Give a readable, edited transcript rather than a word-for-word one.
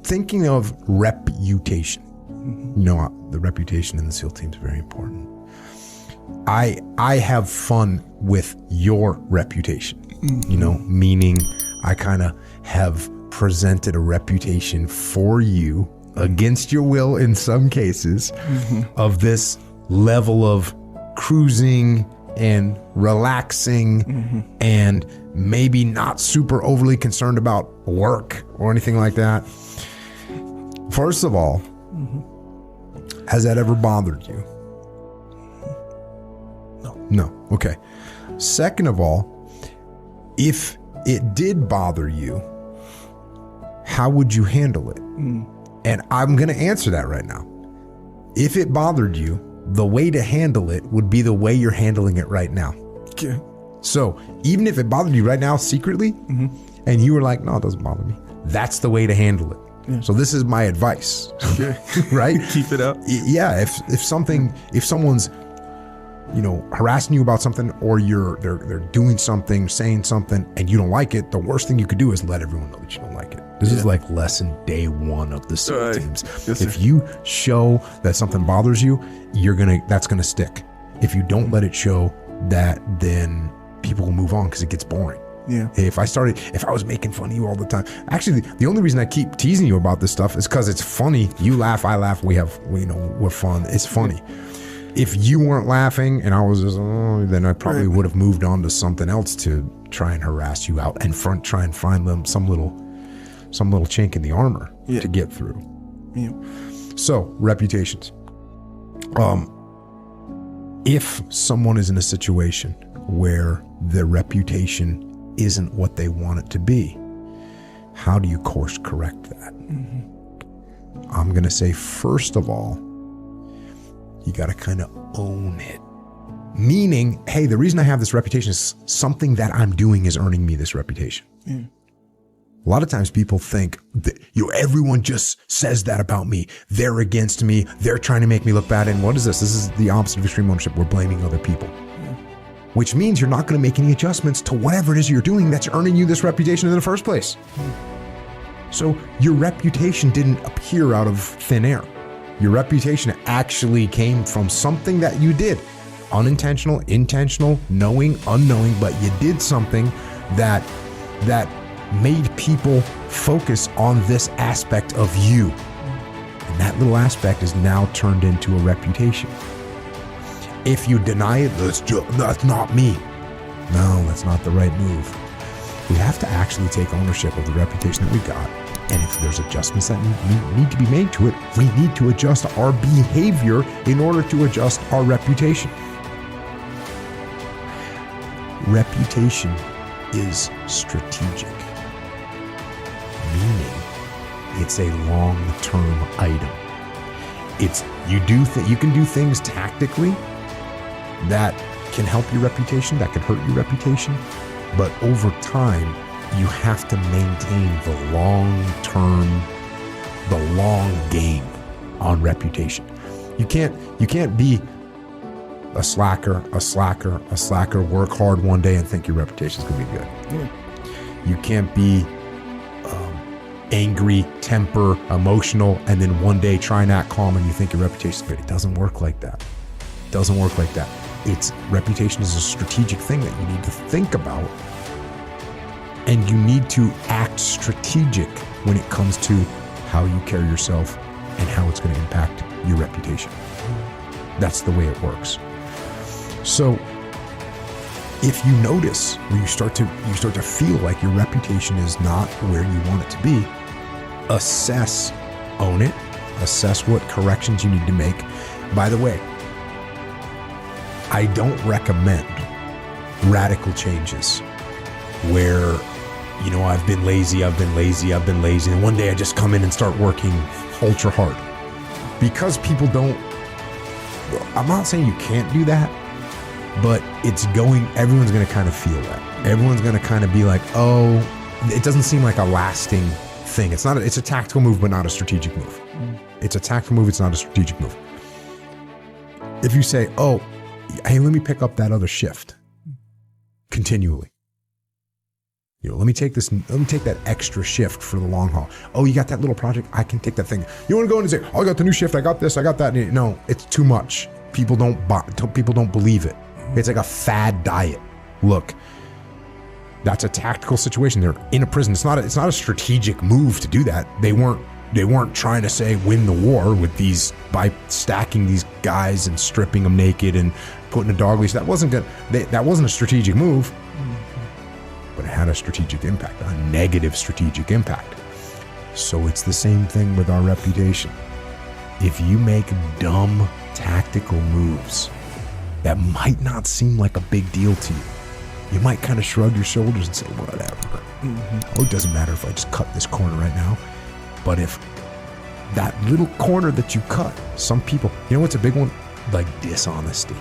thinking of reputation. You know, the reputation in the SEAL team is very important. I have fun with your reputation, you know, meaning I kind of have presented a reputation for you against your will in some cases of this level of cruising and relaxing and maybe not super overly concerned about work or anything like that. First of all, has that ever bothered you? No. Okay. Second of all, if it did bother you, how would you handle it? And I'm going to answer that right now. If it bothered you, the way to handle it would be the way you're handling it right now. Okay. So even if it bothered you right now secretly, and you were like, no, it doesn't bother me, that's the way to handle it. Yeah. So this is my advice, right? Keep it up. Yeah. If someone's, you know, harassing you about something, or they're doing something, saying something, and you don't like it, the worst thing you could do is let everyone know that you don't like it. This is like lesson day 1 of the SEAL teams. Yes, if you show that something bothers you, that's gonna stick. If you don't let it show that, then people will move on because it gets boring. Yeah. If I was making fun of you all the time, actually, the only reason I keep teasing you about this stuff is because it's funny. You laugh, I laugh. We're fun. It's funny. If you weren't laughing and I was just, then I probably would have moved on to something else to try and harass you out and try and find them some little chink in the armor to get through. Yeah. So reputations. If someone is in a situation where their reputation isn't what they want it to be, how do you course correct that? I'm going to say, first of all, you got to kind of own it. Meaning, hey, the reason I have this reputation is something that I'm doing is earning me this reputation. Yeah. A lot of times people think that, everyone just says that about me. They're against me. They're trying to make me look bad. And what is this? This is the opposite of extreme ownership. We're blaming other people. Which means you're not going to make any adjustments to whatever it is you're doing that's earning you this reputation in the first place. So your reputation didn't appear out of thin air. Your reputation actually came from something that you did. Unintentional, intentional, knowing, unknowing, but you did something that made people focus on this aspect of you. And that little aspect is now turned into a reputation. If you deny it, that's not me. No, that's not the right move. We have to actually take ownership of the reputation that we got. And if there's adjustments that need to be made to it, we need to adjust our behavior in order to adjust our reputation. Reputation is strategic, meaning it's a long-term item. You can do things tactically that can help your reputation, that can hurt your reputation, but over time, you have to maintain the long game on reputation. You can't be a slacker, work hard one day and think your reputation's gonna be good. Yeah. You can't be angry, temper, emotional, and then one day try and act calm and you think your reputation's good. It doesn't work like that. Reputation is a strategic thing that you need to think about. And you need to act strategic when it comes to how you carry yourself and how it's going to impact your reputation. That's the way it works. So if you notice, or you start to feel like your reputation is not where you want it to be, assess, own it, assess what corrections you need to make. By the way, I don't recommend radical changes where, I've been lazy, and one day I just come in and start working ultra hard. Because people don't, I'm not saying you can't do that, but everyone's going to kind of feel that. Everyone's going to kind of be like, oh, it doesn't seem like a lasting thing. It's a tactical move, but not a strategic move. It's a tactical move, it's not a strategic move. If you say, oh, hey, let me pick up that other shift continually. Let me take that extra shift for the long haul. Oh, you got that little project? I can take that thing. You want to go in and say, oh, I got the new shift, I got this, I got that. No, it's too much. People don't believe it. It's like a fad diet. Look, that's a tactical situation. They're in a prison. It's not a strategic move to do that. They weren't trying to say win the war with these by stacking these guys and stripping them naked and putting a dog leash. That wasn't good. That wasn't a strategic move, but it had a strategic impact, a negative strategic impact. So it's the same thing with our reputation. If you make dumb tactical moves that might not seem like a big deal to you, you might kind of shrug your shoulders and say, whatever. Oh, it doesn't matter if I just cut this corner right now. But if that little corner that you cut, some people, what's a big one? Like dishonesty.